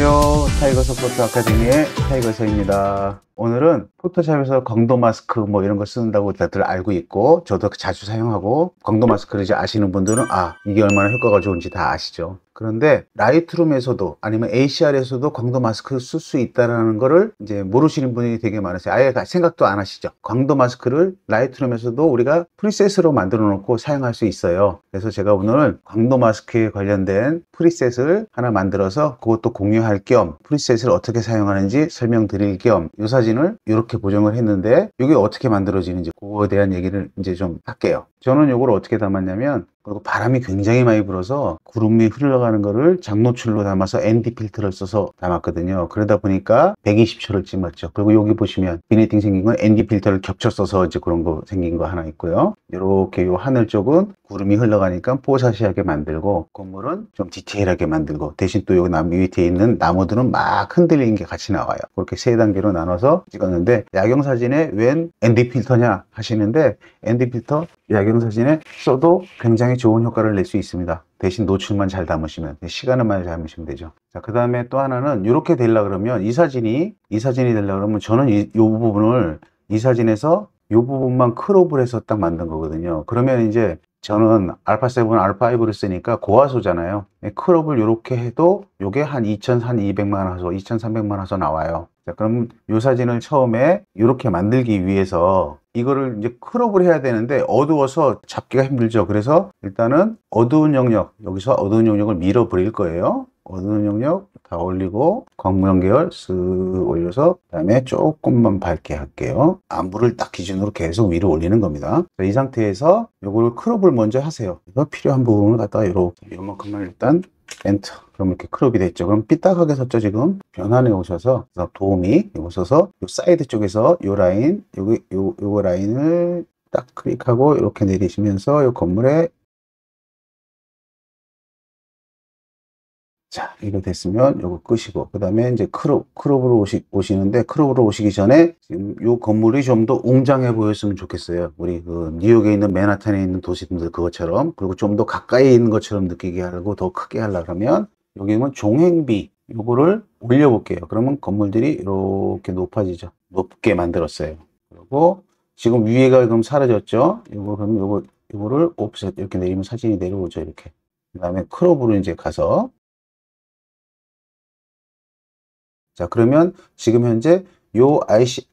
안녕하세요. 타이거스 포토 아카데미의 타이거스입니다. 오늘은 포토샵에서 광도 마스크 뭐 이런 거 쓴다고 다들 알고 있고 저도 자주 사용하고, 광도 마스크를 이제 아시는 분들은 이게 얼마나 효과가 좋은지 다 아시죠. 그런데 라이트룸에서도 아니면 ACR에서도 광도 마스크를 쓸 수 있다는 거를 이제 모르시는 분이 되게 많으세요. 아예 생각도 안 하시죠. 광도 마스크를 라이트룸에서도 우리가 프리셋으로 만들어 놓고 사용할 수 있어요. 그래서 제가 오늘 광도 마스크에 관련된 프리셋을 하나 만들어서 그것도 공유할 겸 프리셋을 어떻게 사용하는지 설명드릴 겸 이 사진을 이렇게 보정을 했는데 이게 어떻게 만들어지는지 그거에 대한 얘기를 이제 좀 할게요. 저는 이걸 어떻게 담았냐면, 그리고 바람이 굉장히 많이 불어서 구름이 흘러가는 거를 장노출로 담아서 ND 필터를 써서 담았거든요. 그러다 보니까 120초를 찍었죠. 그리고 여기 보시면 비네팅 생긴 건 ND 필터를 겹쳐 써서 이제 그런 거 생긴 거 하나 있고요. 이렇게 요 하늘 쪽은 구름이 흘러가니까 뽀샤시하게 만들고, 건물은 좀 디테일하게 만들고, 대신 또 여기 나무 밑에 있는 나무들은 막 흔들리는 게 같이 나와요. 그렇게 세 단계로 나눠서 찍었는데, 야경 사진에 웬 ND 필터냐 하시는데, ND 필터 야경 사진에 써도 굉장히 좋은 효과를 낼 수 있습니다. 대신 노출만 잘 담으시면, 시간만 잘 담으시면 되죠. 자, 그 다음에 또 하나는 이렇게 되려고 그러면 이 사진이 되려고 그러면 저는 이 부분을 이 사진에서 이 부분만 크롭을 해서 딱 만든 거거든요. 그러면 이제 저는 α7, α5를 쓰니까 고화소잖아요. 크롭을 이렇게 해도 이게 한 2200만 화소, 2300만 화소 나와요. 자, 그럼 이 사진을 처음에 이렇게 만들기 위해서 이거를 이제 크롭을 해야 되는데 어두워서 잡기가 힘들죠. 그래서 일단은 어두운 영역, 여기서 어두운 영역을 밀어 버릴 거예요. 어두운 영역 다 올리고 광무형 계열 쓱 올려서 그다음에 조금만 밝게 할게요. 안부를 딱 기준으로 계속 위로 올리는 겁니다. 자, 이 상태에서 요거를 크롭을 먼저 하세요. 그래서 필요한 부분을 갖다가 이렇게 요만큼만 일단 엔터. 그럼 이렇게 크롭이 됐죠. 그럼 삐딱하게 섰죠. 지금 변환해 오셔서 도우미 오셔서 요 사이드 쪽에서 요 라인, 요거 라인을 딱 클릭하고 이렇게 내리시면서 요 건물에, 자, 이거 됐으면 요거 끄시고, 그 다음에 이제 크롭으로 오시는데, 크롭으로 오시기 전에 지금 요 건물이 좀 더 웅장해 보였으면 좋겠어요. 우리 그 뉴욕에 있는 맨하탄에 있는 도시들 그것처럼, 그리고 좀 더 가까이 있는 것처럼 느끼게 하려고 더 크게 하려고 하면 여기는 종횡비 요거를 올려볼게요. 그러면 건물들이 이렇게 높아지죠. 높게 만들었어요. 그리고 지금 위에가 그럼 사라졌죠. 그럼 요거를 옵셋 이렇게 내리면 사진이 내려오죠. 이렇게. 그 다음에 크롭으로 이제 가서, 자, 그러면 지금 현재 요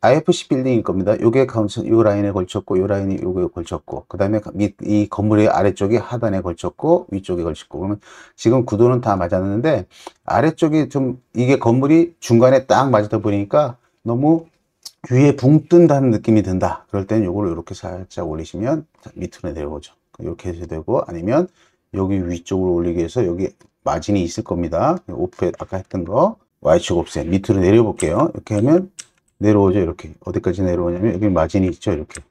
IFC 빌딩일 겁니다. 요게 가운데 요 라인에 걸쳤고, 요 라인이 요거에 걸쳤고, 그 다음에 이 건물의 아래쪽이 하단에 걸쳤고, 위쪽에 걸쳤고, 그러면 지금 구도는 다 맞았는데, 아래쪽이 좀, 이게 건물이 중간에 딱 맞다 보니까 너무 위에 붕 뜬다는 느낌이 든다. 그럴 때는 요거를 이렇게 살짝 올리시면 밑으로 내려오죠. 이렇게 해도 되고, 아니면 여기 위쪽으로 올리기 위해서 여기 마진이 있을 겁니다. 오프에 아까 했던 거. Y축 옵셋 밑으로 내려볼게요. 이렇게 하면 내려오죠. 이렇게 어디까지 내려오냐면 여기 마진이 있죠. 이렇게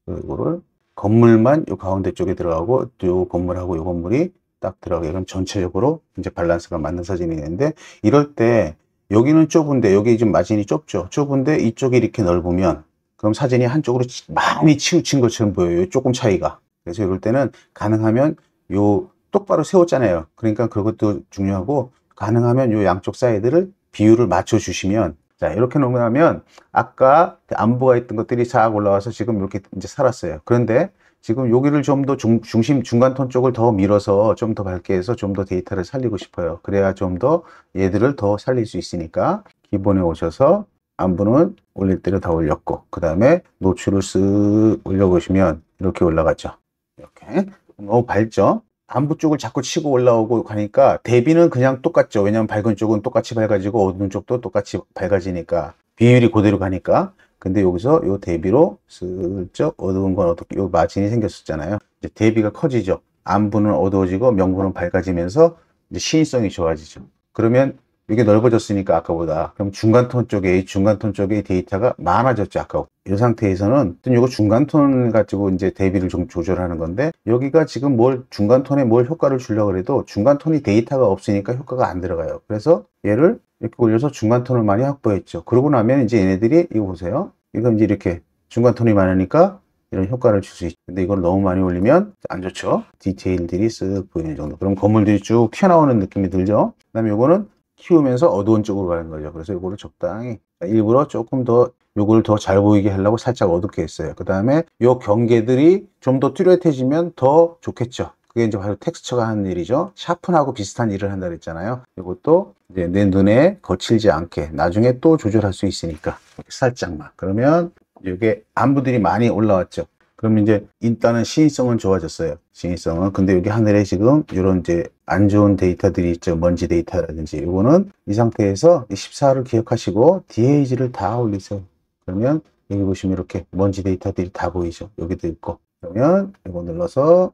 이거를 건물만 요 가운데 쪽에 들어가고 요 건물하고 요 건물이 딱 들어가게, 그럼 전체적으로 이제 밸런스가 맞는 사진이 되는데, 이럴 때 여기는 좁은데 여기 지금 마진이 좁죠. 좁은데 이쪽이 이렇게 넓으면 그럼 사진이 한쪽으로 많이 치우친 것처럼 보여요. 조금 차이가. 그래서 이럴 때는 가능하면 요 똑바로 세웠잖아요. 그러니까 그것도 중요하고, 가능하면 요 양쪽 사이드를 비율을 맞춰 주시면, 자, 이렇게 놓으면 아까 안부가 있던 것들이 싹 올라와서 지금 이렇게 이제 살았어요. 그런데 지금 여기를 좀 더 중간 톤 쪽을 더 밀어서 좀 더 밝게 해서 좀 더 데이터를 살리고 싶어요. 그래야 좀 더 얘들을 더 살릴 수 있으니까 기본에 오셔서 안부는 올릴 대로 다 올렸고, 그 다음에 노출을 쓱 올려보시면 이렇게 올라갔죠. 이렇게 너무 밝죠. 안부 쪽을 자꾸 치고 올라오고 가니까 대비는 그냥 똑같죠. 왜냐면 밝은 쪽은 똑같이 밝아지고 어두운 쪽도 똑같이 밝아지니까 비율이 그대로 가니까. 근데 여기서 요 대비로 슬쩍 어두운 건 어떻게, 요 마진이 생겼었잖아요. 이제 대비가 커지죠. 안부는 어두워지고 명부는 밝아지면서 이제 시인성이 좋아지죠. 그러면 이게 넓어졌으니까 아까보다, 그럼 중간톤 쪽에 데이터가 많아졌죠. 아까 이 상태에서는 이거 중간톤 가지고 이제 대비를 좀 조절하는 건데, 여기가 지금 중간톤에 뭘 효과를 주려고 해도 중간톤이 데이터가 없으니까 효과가 안 들어가요. 그래서 얘를 이렇게 올려서 중간톤을 많이 확보했죠. 그러고 나면 이제 얘네들이, 이거 보세요. 이거 이제 이렇게 중간톤이 많으니까 이런 효과를 줄 수 있죠. 근데 이걸 너무 많이 올리면 안 좋죠. 디테일들이 쓱 보이는 정도. 그럼 건물들이 쭉 튀어나오는 느낌이 들죠. 그 다음에 이거는 키우면서 어두운 쪽으로 가는 거죠. 그래서 이거를 적당히 일부러 조금 더 요걸 더 잘 보이게 하려고 살짝 어둡게 했어요. 그 다음에 요 경계들이 좀 더 뚜렷해지면 더 좋겠죠. 그게 이제 바로 텍스처가 하는 일이죠. 샤픈하고 비슷한 일을 한다 그랬잖아요. 이것도 이제 내 눈에 거칠지 않게 나중에 또 조절할 수 있으니까 이렇게 살짝만. 그러면 이게 안부들이 많이 올라왔죠. 그럼 이제 일단은 시인성은 좋아졌어요. 시인성은. 근데 여기 하늘에 지금 이런 이제 안 좋은 데이터들이 있죠. 먼지 데이터라든지. 이거는 이 상태에서 14를 기억하시고 DH를 다 올리세요. 그러면 여기 보시면 이렇게 먼지 데이터들이 다 보이죠. 여기도 있고. 그러면 이거 눌러서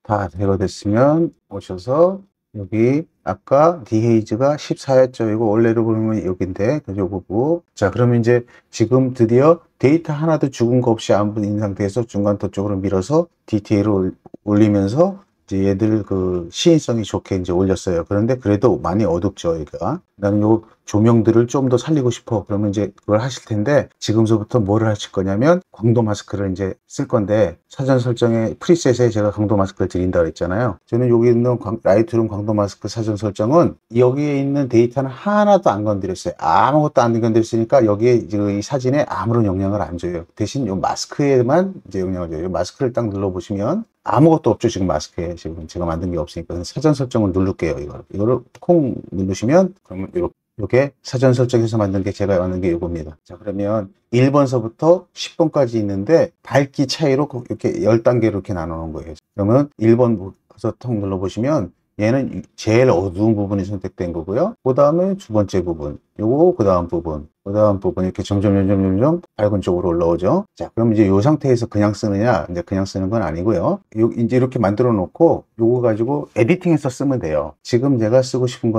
다 제거됐으면 오셔서 여기 아까 DH가 14였죠. 이거 원래로 보면 여기인데 그죠? 보고 자 그러면 이제 지금 드디어 데이터 하나도 죽은 거 없이 안 보인 상태에서 중간도 쪽으로 밀어서 디테일을 올리면서 이제 얘들 그 시인성이 좋게 이제 올렸어요. 그런데 그래도 많이 어둡죠, 얘가. 나는 요 조명들을 좀 더 살리고 싶어. 그러면 이제 그걸 하실 텐데 지금서부터 뭐를 하실 거냐면 광도 마스크를 이제 쓸 건데 사전 설정에 프리셋에 제가 광도 마스크를 드린다 그랬잖아요. 저는 여기 있는 라이트룸 광도 마스크 사전 설정은 여기에 있는 데이터는 하나도 안 건드렸어요. 아무것도 안 건드렸으니까 여기에 이 사진에 아무런 영향을 안 줘요. 대신 요 마스크에만 이제 영향을 줘요. 요 마스크를 딱 눌러보시면 아무것도 없죠. 지금 마스크에 지금 제가 만든 게 없으니까 사전 설정을 누를게요. 이거를 콩 누르시면 그러면 이렇게 사전 설정해서 만든 게 제가 만든 게 이겁니다. 자 그러면 1번서부터 10번까지 있는데 밝기 차이로 이렇게 10단계로 이렇게 나눠 놓은 거예요. 그러면 1번부터 턱 눌러 보시면 얘는 제일 어두운 부분이 선택된 거고요. 그 다음에 두 번째 부분, 요거 그 다음 부분, 이렇게 점점 밝은 쪽으로 올라오죠. 자, 그럼 이제 이 상태에서 그냥 쓰느냐? 이제 그냥 쓰는 건 아니고요. 이제 이렇게 만들어 놓고 요거 가지고 에디팅해서 쓰면 돼요. 지금 제가 하고 싶은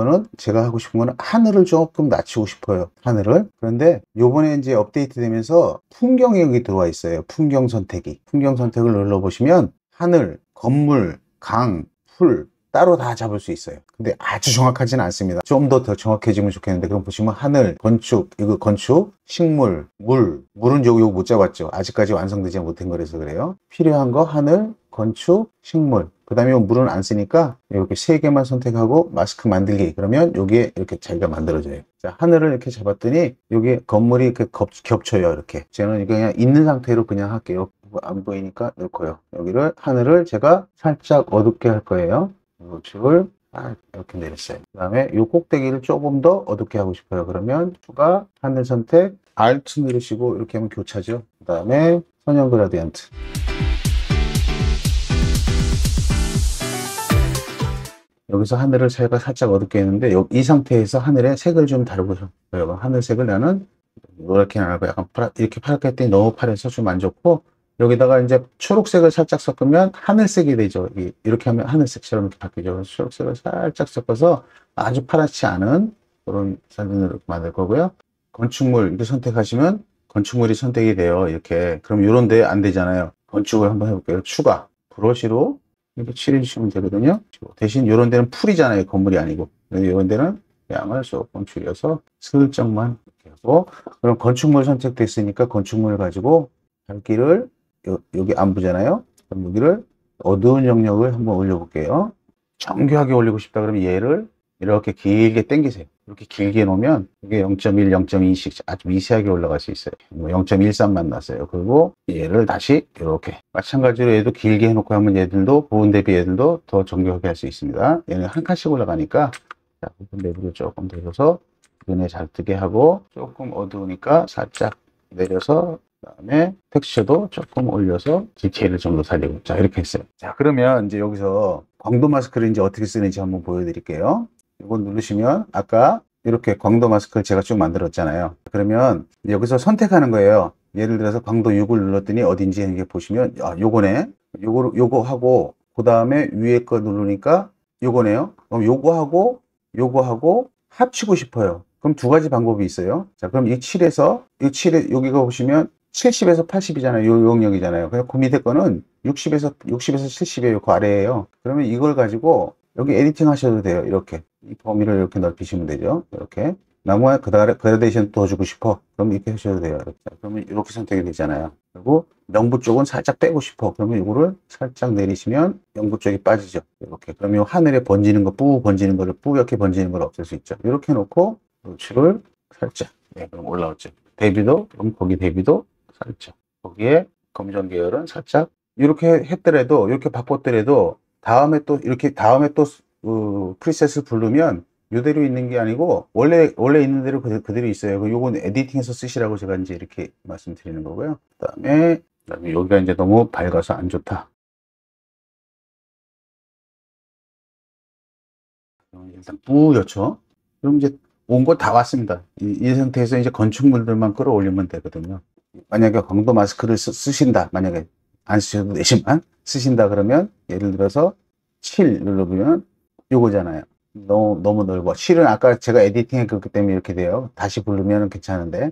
거는 하늘을 조금 낮추고 싶어요. 하늘을. 그런데 요번에 이제 업데이트 되면서 풍경이 여기 들어와 있어요. 풍경 선택이. 풍경 선택을 눌러보시면 하늘, 건물, 강, 풀, 따로 다 잡을 수 있어요. 근데 아주 정확하지는 않습니다. 좀 더 정확해지면 좋겠는데 그럼 보시면 하늘, 건축, 이거 건축, 식물, 물은 요거 못 잡았죠. 아직까지 완성되지 못한 거라서 그래요. 필요한 거 하늘, 건축, 식물. 그 다음에 물은 안 쓰니까 이렇게 세 개만 선택하고 마스크 만들기. 그러면 여기에 이렇게 자기가 만들어져요. 자, 하늘을 이렇게 잡았더니 여기 건물이 이렇게 겹쳐요. 이렇게. 저는 이거 그냥 있는 상태로 그냥 할게요. 안 보이니까 넣고요. 여기를 하늘을 제가 살짝 어둡게 할 거예요. 우측을 이렇게 내렸어요. 그 다음에 이 꼭대기를 조금 더 어둡게 하고 싶어요. 그러면 추가 하늘 선택 Alt 누르시고 이렇게 하면 교차죠. 그 다음에 선형 그라디언트. 여기서 하늘을 제가 살짝 어둡게 했는데 이 상태에서 하늘의 색을 좀 다르고 싶어요. 하늘색을 나는 노랗게 안 하고 약간 이렇게 파랗게 했더니 너무 파래서 좀 안 좋고 여기다가 이제 초록색을 살짝 섞으면 하늘색이 되죠. 이렇게 하면 하늘색처럼 이렇게 바뀌죠. 초록색을 살짝 섞어서 아주 파랗지 않은 그런 사진을 만들 거고요. 건축물 이렇게 선택하시면 건축물이 선택이 돼요. 이렇게. 그럼 이런 데 안 되잖아요. 건축을 한번 해볼게요. 추가. 브러쉬로 이렇게 칠해 주시면 되거든요. 대신 이런 데는 풀이잖아요. 건물이 아니고. 이런 데는 양을 조금 줄여서 슬쩍만 이렇게 하고 그럼 건축물 선택됐으니까 건축물 가지고 밝기를 여기 안부잖아요. 그럼 여기를 어두운 영역을 한번 올려볼게요. 정교하게 올리고 싶다 그러면 얘를 이렇게 길게 당기세요. 이렇게 길게 놓으면 이게 0.1, 0.2씩 아주 미세하게 올라갈 수 있어요. 0.13만 났어요. 그리고 얘를 다시 이렇게 마찬가지로 얘도 길게 해놓고 하면 얘들도 부분 대비 얘들도 더 정교하게 할 수 있습니다. 얘는 한 칸씩 올라가니까 자, 부분 대비를 조금 들어서 눈에 잘 뜨게 하고 조금 어두우니까 살짝 내려서 그다음에 텍스처도 조금 올려서 디테일을 좀 더 살리고 자 이렇게 했어요. 자 그러면 이제 여기서 광도 마스크를 이제 어떻게 쓰는지 한번 보여드릴게요. 이거 누르시면 아까 이렇게 광도 마스크를 제가 쭉 만들었잖아요. 그러면 여기서 선택하는 거예요. 예를 들어서 광도 6을 눌렀더니 어딘지 이렇게 보시면 요거네. 요거 하고 그 다음에 위에 거 누르니까 요거네요. 그럼 요거 하고 합치고 싶어요. 그럼 두 가지 방법이 있어요. 자 그럼 이 7에서 여기가 보시면 70에서 80이잖아요. 요 영역이잖아요. 그냥 그 밑에 거는 60에서 70이에요. 그 아래에요. 그러면 이걸 가지고 여기 에디팅 하셔도 돼요. 이렇게 이 범위를 이렇게 넓히시면 되죠. 이렇게 나무에 그라데이션 더 주고 싶어. 그럼 이렇게 하셔도 돼요. 이렇게. 그러면 이렇게 선택이 되잖아요. 그리고 명부 쪽은 살짝 빼고 싶어. 그러면 이거를 살짝 내리시면 명부 쪽이 빠지죠. 이렇게. 그러면 하늘에 번지는 거, 뿌 번지는 거를 뿌옇게 번지는 걸 없앨 수 있죠. 이렇게 놓고 노출을 살짝. 네, 그럼 올라왔죠. 대비도, 그럼 거기 대비도 살짝. 거기에 검정 계열은 살짝. 이렇게 했더라도, 이렇게 바꿨더라도, 다음에 또, 이렇게 다음에 또, 프리셋을 부르면, 이대로 있는 게 아니고, 원래 있는 대로 그대로 있어요. 요건 에디팅해서 쓰시라고 제가 이제 이렇게 말씀드리는 거고요. 그다음에 여기가 이제 너무 밝아서 안 좋다. 일단 뿌옇죠. 그럼 이제 온 거 다 왔습니다. 이 상태에서 이제 건축물들만 끌어올리면 되거든요. 만약에 광도 마스크를 쓰신다. 만약에 안 쓰셔도 되지만 쓰신다 그러면 예를 들어서 7 눌러보면 요거잖아요. 너무 넓어. 7은 아까 제가 에디팅해 그렇기 때문에 이렇게 돼요. 다시 부르면 괜찮은데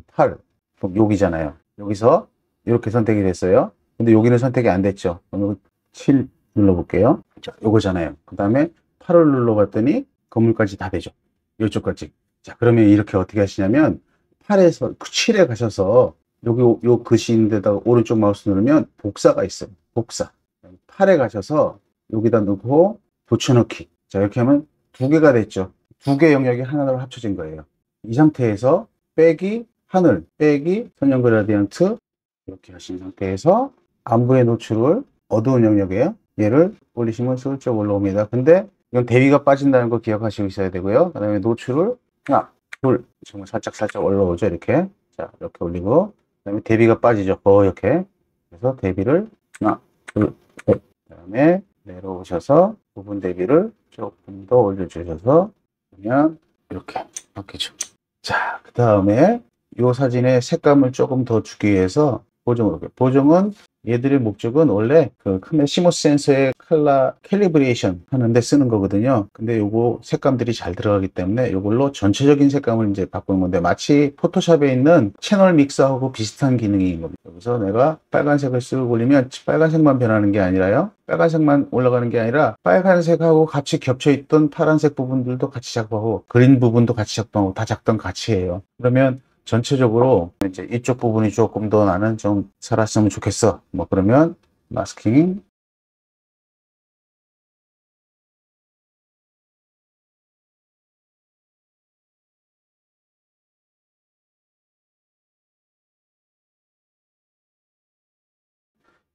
8 그럼 여기잖아요. 여기서 이렇게 선택이 됐어요. 근데 여기는 선택이 안 됐죠. 그럼 7 눌러볼게요. 자, 요거잖아요. 그 다음에 8을 눌러봤더니 건물까지 다 되죠. 이쪽까지. 자, 그러면 이렇게 어떻게 하시냐면 8에서 7에 가셔서 여기 요 글씨 있는 데다가 오른쪽 마우스 누르면 복사가 있어요. 복사. 8에 가셔서 여기다 넣고 붙여넣기. 자, 이렇게 하면 두 개가 됐죠. 두 개 영역이 하나로 합쳐진 거예요. 이 상태에서 빼기 하늘, 빼기 선형 그라디언트 이렇게 하신 상태에서 안부의 노출을 어두운 영역에 얘를 올리시면 슬쩍 올라옵니다. 근데 이건 대비가 빠진다는 거 기억하시고 있어야 되고요. 그 다음에 노출을 하나, 둘, 정말 살짝 올라오죠. 이렇게. 자, 이렇게 올리고, 그 다음에 대비가 빠지죠. 이렇게. 그래서 대비를 하나, 둘, 셋. 그 다음에 내려오셔서 부분 대비를 조금 더 올려주셔서 그냥 이렇게 바뀌죠. 자, 그 다음에 이 사진의 색감을 조금 더 주기 위해서 보정은 얘들의 목적은 원래 그 시모스 센서의 캘리브레이션 하는데 쓰는 거거든요. 근데 요거 색감들이 잘 들어가기 때문에 요걸로 전체적인 색감을 이제 바꾸는 건데 마치 포토샵에 있는 채널 믹서하고 비슷한 기능인 겁니다. 여기서 내가 빨간색을 쓱 올리면 빨간색만 변하는 게 아니라요. 빨간색만 올라가는 게 아니라 빨간색하고 같이 겹쳐 있던 파란색 부분들도 같이 작업하고 그린 부분도 같이 작동하고 다 작동 같이 해요. 그러면 전체적으로 이제 이쪽 부분이 조금 더 나는 좀 살았으면 좋겠어. 뭐 그러면 마스킹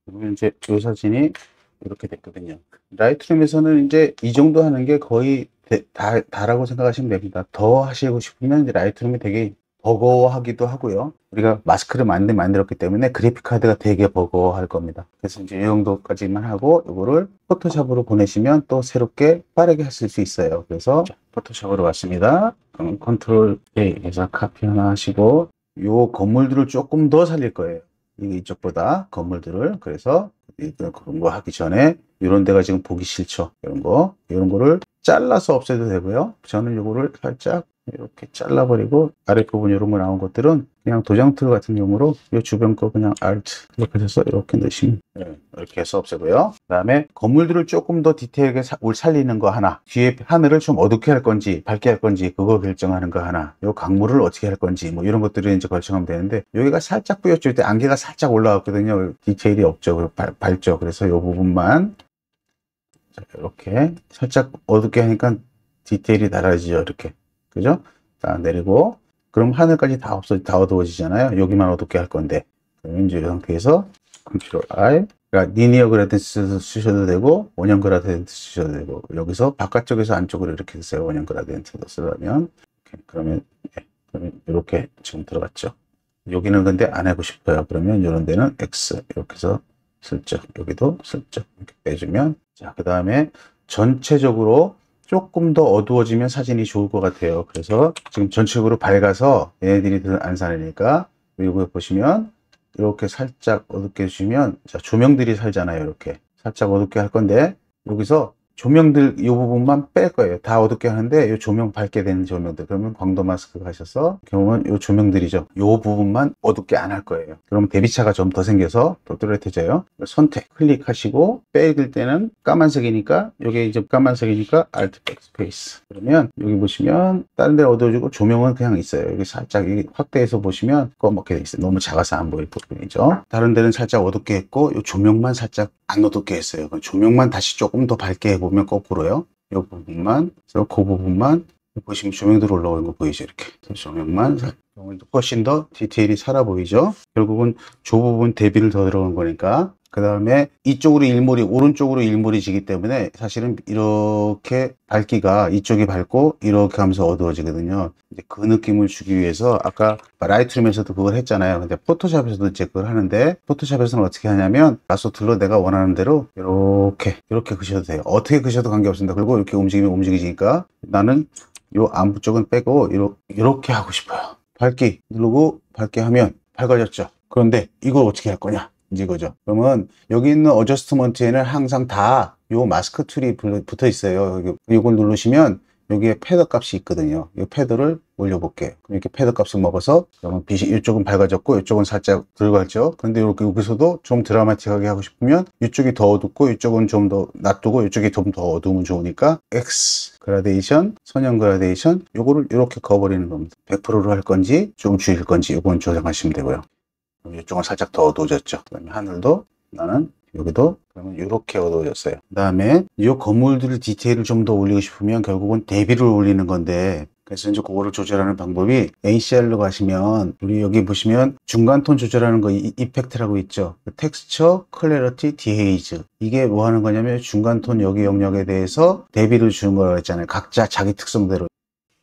그러면 이제 이 사진이 이렇게 됐거든요. 라이트룸에서는 이제 이 정도 하는 게 거의 다라고 생각하시면 됩니다. 더 하시고 싶으면 이제 라이트룸이 되게 버거워하기도 하고요. 우리가 마스크를 만들었기 때문에 그래픽 카드가 되게 버거워할 겁니다. 그래서 이제 이 정도까지만 하고 이거를 포토샵으로 보내시면 또 새롭게 빠르게 하실 수 있어요. 그래서 포토샵으로 왔습니다. 그럼 컨트롤 A 해서 카피 하나 하시고 이 건물들을 조금 더 살릴 거예요. 이쪽보다 건물들을. 그래서 그런 거 하기 전에 이런 데가 지금 보기 싫죠. 이런 거를 잘라서 없애도 되고요. 저는 이거를 살짝 이렇게 잘라버리고 아랫부분 이런 거 나온 것들은 그냥 도장 툴 같은 경우로 이 주변 거 그냥 Alt 이렇게 해서 이렇게 넣으시면 이렇게 해서 없애고요. 그 다음에 건물들을 조금 더 디테일하게 살리는 거 하나, 뒤에 하늘을 좀 어둡게 할 건지 밝게 할 건지 그거 결정하는 거 하나, 요 강물을 어떻게 할 건지 뭐 이런 것들을 이제 결정하면 되는데 여기가 살짝 뿌옇죠. 이때 안개가 살짝 올라왔거든요. 디테일이 없죠. 밝죠. 그래서 이 부분만 자, 이렇게 살짝 어둡게 하니까 디테일이 달라지죠. 이렇게. 그죠? 자, 내리고, 그럼 하늘까지 다 어두워지잖아요. 여기만 어둡게 할 건데. 그러면 이제 이 상태에서 컨트롤 R, 그러니까 리니어 그라디언트 쓰셔도 되고, 원형 그라디언트 쓰셔도 되고, 여기서 바깥쪽에서 안쪽으로 이렇게 쓰세요. 원형 그라디언트도 쓰려면. 그러면 이렇게 지금 들어갔죠. 여기는 근데 안 하고 싶어요. 그러면 이런 데는 X, 이렇게 해서 슬쩍, 여기도 슬쩍 이렇게 빼주면, 자, 그 다음에 전체적으로 조금 더 어두워지면 사진이 좋을 것 같아요. 그래서 지금 전체적으로 밝아서 얘네들이 안 살리니까 이거 보시면 이렇게 살짝 어둡게 해주시면 자, 조명들이 살잖아요. 이렇게 살짝 어둡게 할 건데 여기서 조명들 이 부분만 뺄 거예요. 다 어둡게 하는데 이 조명 밝게 되는 조명들. 그러면 광도 마스크 가셔서 경우는 이 조명들이죠. 이 부분만 어둡게 안 할 거예요. 그러면 대비차가 좀 더 생겨서 또 뚜렷해져요. 선택 클릭하시고 빼길 때는 까만색이니까 여기 이제 까만색이니까 Alt Backspace. 그러면 여기 보시면 다른 데 어두워지고 조명은 그냥 있어요. 여기 살짝 확대해서 보시면 검게 돼 있어요. 너무 작아서 안 보일 부분이죠. 다른 데는 살짝 어둡게 했고 이 조명만 살짝 안 어둡게 했어요. 조명만 다시 조금 더 밝게 해보면 거꾸로요. 이 부분만, 그래서 그 부분만 보시면 조명들 올라오는 거 보이죠? 이렇게 조명만 훨씬 더 디테일이 살아 보이죠? 결국은 저 부분 대비를 더 들어간 거니까. 그 다음에 이쪽으로 일몰이 오른쪽으로 일몰이 지기 때문에 사실은 이렇게 밝기가 이쪽이 밝고 이렇게 하면서 어두워지거든요. 이제 그 느낌을 주기 위해서 아까 라이트룸에서도 그걸 했잖아요. 근데 포토샵에서도 이제 그걸 하는데 포토샵에서는 어떻게 하냐면 라소툴로 내가 원하는 대로 이렇게 그셔도 돼요. 어떻게 그셔도 관계없습니다. 그리고 이렇게 움직이면 움직이니까 나는 요 안부 쪽은 빼고 이렇게 하고 싶어요. 밝기 누르고 밝게 하면 밝아졌죠. 그런데 이걸 어떻게 할 거냐? 이거죠. 그러면 여기 있는 어저스트먼트에는 항상 다 요 마스크 툴이 붙어 있어요. 이걸 누르시면 여기에 패드 값이 있거든요. 이 패드를 올려볼게요. 이렇게 패드 값을 먹어서 그러면 빛이 이쪽은 밝아졌고 이쪽은 살짝 들어갔죠. 그런데 이렇게 여기서도 좀 드라마틱하게 하고 싶으면 이쪽이 더 어둡고 이쪽은 좀 더 놔두고 이쪽이 좀 더 어두우면 좋으니까 X 그라데이션, 선형 그라데이션 요거를 이렇게 그어버리는 겁니다. 100%로 할 건지 좀 줄일 건지 요건 조정하시면 되고요. 이쪽은 살짝 더 어두워졌죠. 그다음에 하늘도 나는 여기도 그러면 이렇게 어두워졌어요. 그 다음에 이 건물들 디테일을 좀 더 올리고 싶으면 결국은 대비를 올리는 건데 그래서 이제 그거를 조절하는 방법이 ACR로 가시면 우리 여기 보시면 중간톤 조절하는 거 이펙트라고 있죠. 텍스처, 클래리티, 디헤이즈 이게 뭐 하는 거냐면 중간톤 여기 영역에 대해서 대비를 주는 거라고 했잖아요. 각자 자기 특성대로.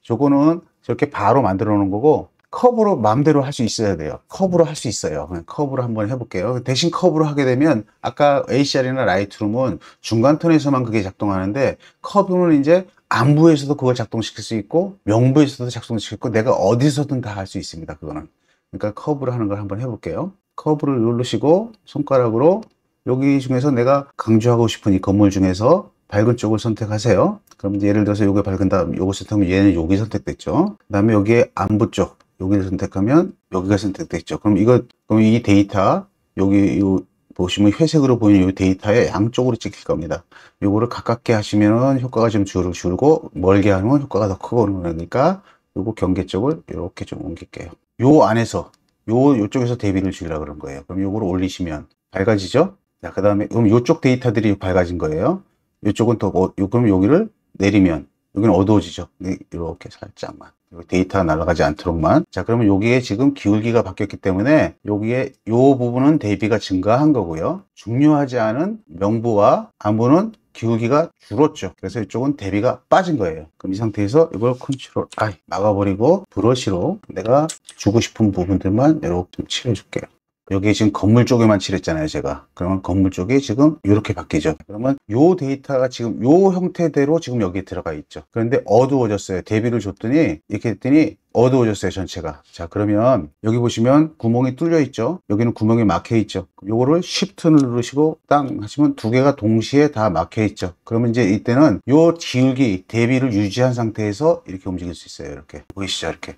저거는 저렇게 바로 만들어 놓은 거고 커브로 마음대로 할 수 있어야 돼요. 커브로 할 수 있어요. 커브로 한번 해볼게요. 대신 커브로 하게 되면 아까 ACR이나 라이트룸은 중간톤에서만 그게 작동하는데 커브는 이제 안부에서도 그걸 작동시킬 수 있고 명부에서도 작동시킬 수 있고 내가 어디서든 다 할 수 있습니다. 그거는. 그러니까 커브로 하는 걸 한번 해볼게요. 커브를 누르시고 손가락으로 여기 중에서 내가 강조하고 싶은 이 건물 중에서 밝은 쪽을 선택하세요. 그럼 예를 들어서 요게 밝은 다음 요거 선택하면 얘는 여기 선택됐죠. 그 다음에 여기에 안부 쪽 여기를 선택하면 여기가 선택됐죠. 그럼 이 데이터 여기 보시면 회색으로 보이는 이 데이터에 양쪽으로 찍힐 겁니다. 요거를 가깝게 하시면 효과가 좀 줄고 멀게 하면 효과가 더 크고 오는 거니까 요거 경계 쪽을 이렇게 좀 옮길게요. 요 안에서 요쪽에서 대비를 주려고 그런 거예요. 그럼 요거를 올리시면 밝아지죠. 자, 그다음에 그럼 요쪽 데이터들이 밝아진 거예요. 요쪽은 그럼 여기를 내리면 여기는 어두워지죠. 이렇게 살짝만. 데이터가 날아가지 않도록만. 자, 그러면 여기에 지금 기울기가 바뀌었기 때문에 여기에 요 부분은 대비가 증가한 거고요. 중요하지 않은 명부와 안부는 기울기가 줄었죠. 그래서 이쪽은 대비가 빠진 거예요. 그럼 이 상태에서 이걸 컨트롤 I 막아버리고 브러쉬로 내가 주고 싶은 부분들만 이렇게 좀 칠해줄게요. 여기 지금 건물 쪽에만 칠했잖아요, 제가. 그러면 건물 쪽이 지금 이렇게 바뀌죠. 그러면 요 데이터가 지금 요 형태대로 지금 여기에 들어가 있죠. 그런데 어두워졌어요. 대비를 줬더니 이렇게 했더니 어두워졌어요, 전체가. 자, 그러면 여기 보시면 구멍이 뚫려 있죠. 여기는 구멍이 막혀 있죠. 요거를 Shift를 누르시고 땅 하시면 두 개가 동시에 다 막혀 있죠. 그러면 이제 이때는 요 기울기 대비를 유지한 상태에서 이렇게 움직일 수 있어요. 이렇게 보이시죠, 이렇게.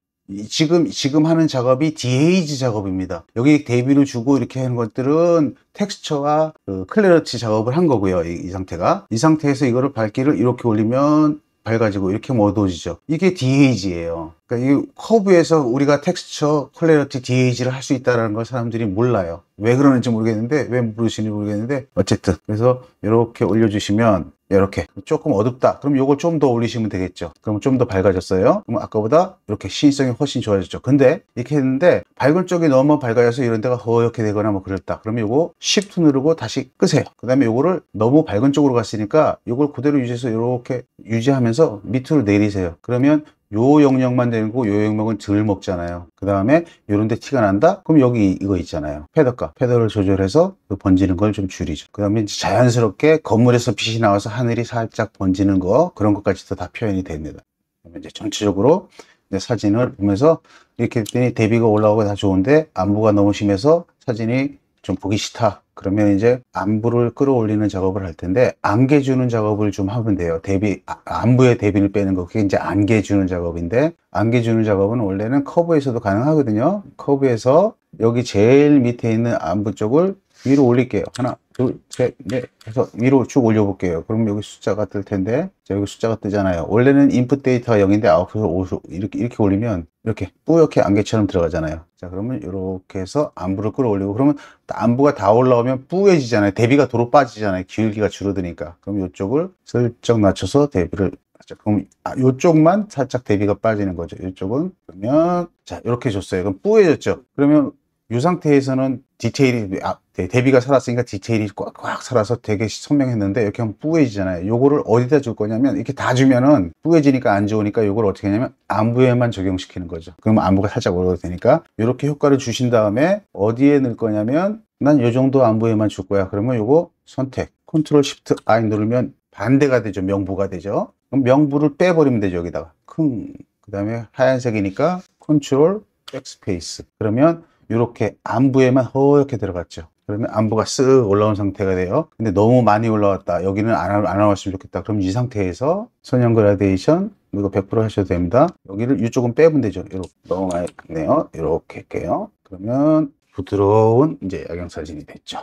지금 하는 작업이 디헤이즈 작업입니다. 여기 대비를 주고 이렇게 하는 것들은 텍스처와 클래리티 작업을 한 거고요. 이 상태가. 이 상태에서 이거를 밝기를 이렇게 올리면 밝아지고 이렇게 하면 어두워지죠. 이게 디헤이즈예요. 그러니까 이 커브에서 우리가 텍스처, 클래리티, 디헤이즈를 할 수 있다는 걸 사람들이 몰라요. 왜 그러는지 모르겠는데 왜 모르시는지 모르겠는데 어쨌든 그래서 이렇게 올려주시면 이렇게 조금 어둡다. 그럼 이걸 좀 더 올리시면 되겠죠. 그럼 좀 더 밝아졌어요. 그럼 아까보다 이렇게 시인성이 훨씬 좋아졌죠. 근데 이렇게 했는데 밝은 쪽이 너무 밝아져서 이런 데가 허옇게 되거나 뭐 그랬다. 그러면 이거 Shift 누르고 다시 끄세요. 그 다음에 이거를 너무 밝은 쪽으로 갔으니까 이걸 그대로 유지해서 이렇게 유지하면서 밑으로 내리세요. 그러면 요 영역만 되고 요 영역은 덜 먹잖아요. 그 다음에 요런 데 티가 난다? 그럼 여기 이거 있잖아요. 패더를 조절해서 그 번지는 걸 좀 줄이죠. 그 다음에 자연스럽게 건물에서 빛이 나와서 하늘이 살짝 번지는 거 그런 것까지도 다 표현이 됩니다. 그러면 이제 전체적으로 이제 사진을 보면서 이렇게 했더니 대비가 올라오고 다 좋은데 안부가 너무 심해서 사진이 좀 보기 싫다. 그러면 이제 안부를 끌어올리는 작업을 할 텐데, 안개 주는 작업을 좀 하면 돼요. 안부의 대비를 빼는 거, 그게 이제 안개 주는 작업인데, 안개 주는 작업은 원래는 커브에서도 가능하거든요. 커브에서 여기 제일 밑에 있는 안부 쪽을 위로 올릴게요. 하나, 둘, 셋, 넷 해서 위로 쭉 올려볼게요. 그럼 여기 숫자가 뜰 텐데, 자, 여기 숫자가 뜨잖아요. 원래는 인풋 데이터가 0인데 아웃풋을 5 이렇게 올리면 이렇게 뿌옇게 안개처럼 들어가잖아요. 자, 그러면 이렇게 해서 안부를 끌어올리고, 그러면 안부가 다 올라오면 뿌얘지잖아요. 대비가 도로 빠지잖아요. 기울기가 줄어드니까. 그럼 이쪽을 슬쩍 낮춰서 대비를, 그럼 이쪽만 살짝 대비가 빠지는 거죠. 이쪽은. 그러면 자, 이렇게 줬어요. 그럼 뿌얘졌죠. 그러면 이 상태에서는 디테일이, 대비가 살았으니까 디테일이 꽉꽉 살아서 되게 선명했는데, 이렇게 하면 뿌얘지잖아요. 요거를 어디다 줄 거냐면, 이렇게 다 주면은 뿌얘지니까 안 좋으니까 요걸 어떻게 하냐면 안부에만 적용시키는 거죠. 그러면 안부가 살짝 올라도 되니까, 이렇게 효과를 주신 다음에 어디에 넣을 거냐면, 난 요 정도 안부에만 줄 거야. 그러면 요거 선택, 컨트롤 시프트 I 누르면 반대가 되죠. 명부가 되죠. 그럼 명부를 빼버리면 되죠. 여기다가 그 다음에 하얀색이니까 컨트롤 백스페이스. 그러면 이렇게 안부에만 허옇게 들어갔죠. 그러면 안부가 쓱 올라온 상태가 돼요. 근데 너무 많이 올라왔다, 여기는 안 올라왔으면 좋겠다, 그럼 이 상태에서 선형 그라데이션 이거 100% 하셔도 됩니다. 여기를 이쪽은 빼면 되죠. 이렇게 너무 많이 갔네요. 이렇게 할게요. 그러면 부드러운 이제 야경 사진이 됐죠.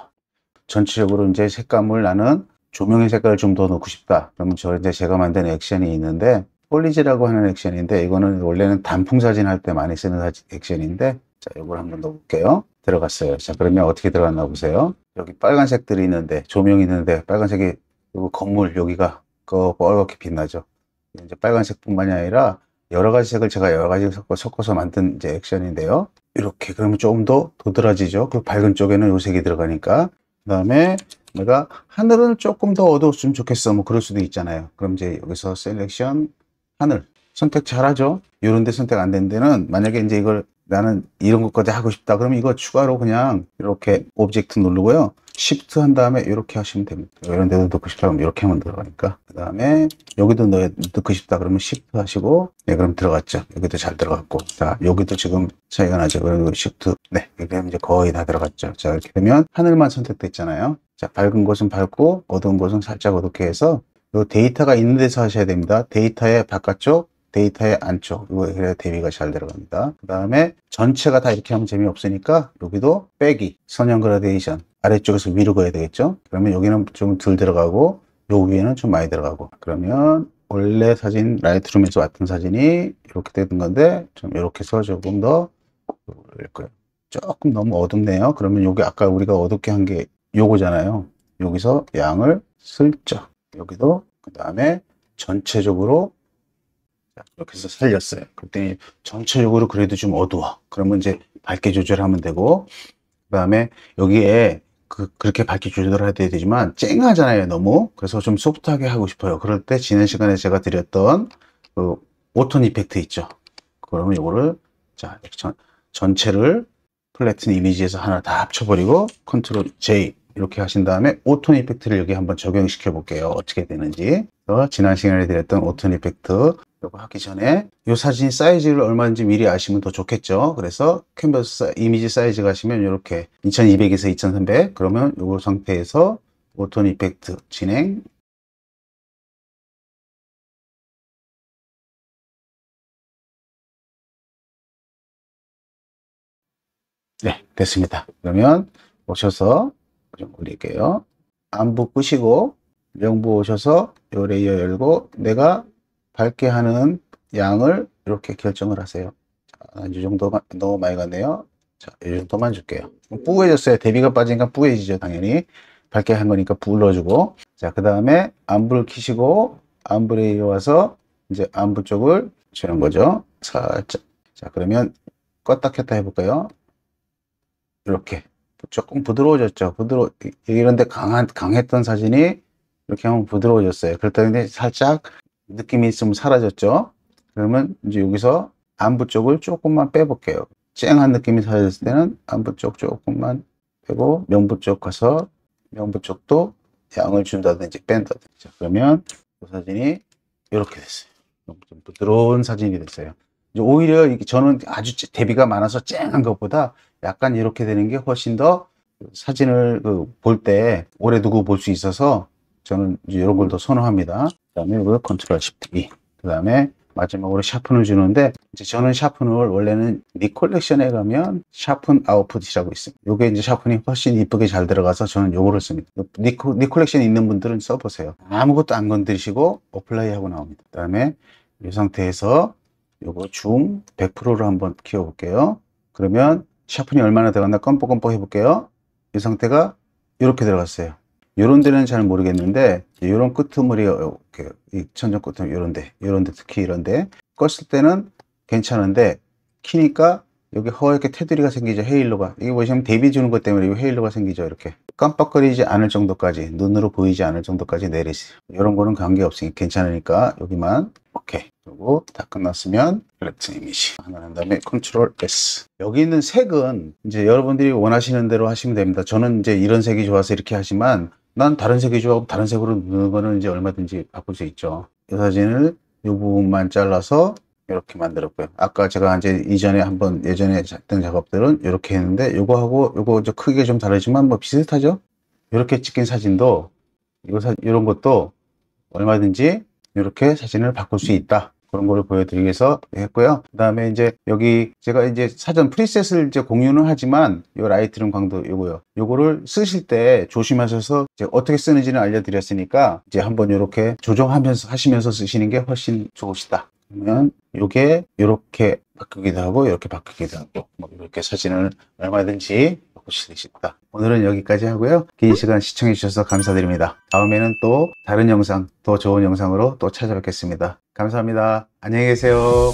전체적으로 이제 색감을, 나는 조명의 색깔을 좀 더 넣고 싶다, 그러면 이제 제가 만든 액션이 있는데, 폴리지라고 하는 액션인데, 이거는 원래는 단풍 사진 할 때 많이 쓰는 액션인데, 자, 이걸 한번 넣어볼게요. 들어갔어요. 자, 그러면 어떻게 들어갔나 보세요. 여기 빨간색들이 있는데, 조명이 있는데, 빨간색이, 요 건물, 여기가 빨갛게 빛나죠. 이제 빨간색뿐만이 아니라, 여러 가지 색을 제가 여러 가지 섞어서 만든 이제 액션인데요. 이렇게, 그러면 조금 더 도드라지죠. 그 밝은 쪽에는 요 색이 들어가니까. 그 다음에 내가 하늘을 조금 더 어두웠으면 좋겠어, 뭐 그럴 수도 있잖아요. 그럼 이제 여기서 셀렉션, 하늘 선택 잘하죠. 이런 데 선택 안 된 데는, 만약에 이제 이걸 나는 이런 것까지 하고 싶다, 그러면 이거 추가로 그냥 이렇게 오브젝트 누르고요, 시프트 한 다음에 이렇게 하시면 됩니다. 이런 데도 넣고 싶다 그러면 이렇게 하면 들어가니까. 그 다음에 여기도 넣고 싶다 그러면 시프트 하시고, 네, 그럼 들어갔죠. 여기도 잘 들어갔고, 자, 여기도 지금 차이가 나죠. 그리고 시프트, 네, 이렇게 하면 이제 거의 다 들어갔죠. 자, 이렇게 되면 하늘만 선택됐잖아요. 자, 밝은 곳은 밝고 어두운 곳은 살짝 어둡게 해서, 요 데이터가 있는 데서 하셔야 됩니다. 데이터의 바깥쪽, 데이터의 안쪽, 이거 그래야 대비가 잘 들어갑니다. 그 다음에 전체가 다 이렇게 하면 재미없으니까 여기도 빼기, 선형 그라데이션, 아래쪽에서 위로 가야 되겠죠. 그러면 여기는 좀 덜 들어가고 요 위에는 좀 많이 들어가고, 그러면 원래 사진, 라이트룸에서 왔던 사진이 이렇게 되는 건데, 좀 이렇게 해서 조금 더 올릴 거예요. 조금 너무 어둡네요. 그러면 여기 아까 우리가 어둡게 한 게 요거잖아요. 여기서 양을 슬쩍, 여기도, 그 다음에 전체적으로 이렇게 해서 살렸어요. 그랬더니 전체적으로 그래도 좀 어두워. 그러면 이제 밝게 조절하면 되고, 그 다음에 여기에 그렇게 밝게 조절해야 되지만 쨍하잖아요, 너무. 그래서 좀 소프트하게 하고 싶어요. 그럴 때 지난 시간에 제가 드렸던 그 오톤 이펙트 있죠. 그러면 이거를, 자, 전체를 플래튼 이미지에서 하나 다 합쳐버리고 컨트롤 J 이렇게 하신 다음에 오톤 이펙트를 여기 한번 적용시켜 볼게요. 어떻게 되는지. 지난 시간에 드렸던 오톤 이펙트 이거 하기 전에 이 사진 사이즈를 얼마인지 미리 아시면 더 좋겠죠. 그래서 캔버스 이미지 사이즈 가시면 이렇게 2200에서 2300, 그러면 이 상태에서 오톤 이펙트 진행. 네, 됐습니다. 그러면 오셔서 좀 올릴게요. 안부 끄시고 명부 오셔서 요 레이어 열고, 내가 밝게 하는 양을 이렇게 결정을 하세요. 자, 이 정도만, 너무 많이 갔네요. 자, 이 정도만 줄게요. 뿌얘졌어요. 대비가 빠지니까 뿌얘지죠, 당연히. 밝게 한 거니까 불러주고. 자, 그 다음에 안부를 켜시고, 안부 레이어 와서 이제 안부 쪽을 주는 거죠. 살짝. 자, 그러면 껐다 켰다 해볼까요? 이렇게 조금 부드러워졌죠. 이런데 강했던 사진이 이렇게 하면 부드러워졌어요. 그랬더니 살짝 느낌이 좀 사라졌죠. 그러면 이제 여기서 안부 쪽을 조금만 빼볼게요. 쨍한 느낌이 사라졌을 때는 안부 쪽 조금만 빼고, 명부 쪽 가서 명부 쪽도 양을 준다든지 뺀다든지. 자, 그러면 이 사진이 이렇게 됐어요. 좀 부드러운 사진이 됐어요. 이제 오히려 저는 아주 대비가 많아서 쨍한 것보다 약간 이렇게 되는 게 훨씬 더 사진을 볼 때 오래 두고 볼 수 있어서 저는 이제 이런 걸 더 선호합니다. 그 다음에 이거 컨트롤 Shift E. 그 다음에 마지막으로 샤픈을 주는데, 이제 저는 샤픈을 원래는 니 컬렉션에 가면 샤픈 아웃풋이라고 있습니다. 요게 이제 샤픈이 훨씬 이쁘게 잘 들어가서 저는 요거를 씁니다. 니 컬렉션에 있는 분들은 써보세요. 아무것도 안 건드리시고 어플라이 하고 나옵니다. 그 다음에 이 상태에서 요거 줌 100%로 한번 키워볼게요. 그러면 샤픈이 얼마나 들어갔나 껌뻑껌뻑 해볼게요. 이 상태가 이렇게 들어갔어요. 요런 데는 잘 모르겠는데, 요런 끄트머리, 이렇게, 이 천정 끄트머리, 요런데, 특히 이런데, 껐을 때는 괜찮은데, 키니까 여기 허옇게 테두리가 생기죠, 헤일로가. 이게 보시면 대비 주는 것 때문에 이 헤일로가 생기죠, 이렇게. 깜빡거리지 않을 정도까지, 눈으로 보이지 않을 정도까지 내리세요. 요런 거는 관계없으니까 괜찮으니까, 여기만, 오케이. 그리고 다 끝났으면, 셀렉트 이미지. 하나 한 다음에 컨트롤 S. 여기 있는 색은 이제 여러분들이 원하시는 대로 하시면 됩니다. 저는 이제 이런 색이 좋아서 이렇게 하지만, 난 다른 색이 좋아하고 다른 색으로 넣는 거는 이제 얼마든지 바꿀 수 있죠. 이 사진을 이 부분만 잘라서 이렇게 만들었고요. 아까 제가 이제 이전에 한번 예전에 했던 작업들은 이렇게 했는데, 요거하고 요거 좀 크기가 좀 다르지만 뭐 비슷하죠? 이렇게 찍힌 사진도 이런 것도 얼마든지 이렇게 사진을 바꿀 수 있다. 그런 거를 보여드리기 위해서 했고요. 그 다음에 이제 여기 제가 이제 사전 프리셋을 이제 공유는 하지만 요 라이트룸 강도 요거요. 요거를 쓰실 때 조심하셔서 이제 어떻게 쓰는지는 알려드렸으니까 이제 한번 이렇게 조정하면서 하시면서 쓰시는 게 훨씬 좋으시다. 그러면 요게 이렇게 바꾸기도 하고 이렇게 바꾸기도 하고 뭐 이렇게 사진을 얼마든지 바꾸실 수 있다. 오늘은 여기까지 하고요. 긴 시간 시청해 주셔서 감사드립니다. 다음에는 또 다른 영상, 더 좋은 영상으로 또 찾아뵙겠습니다. 감사합니다. 안녕히 계세요.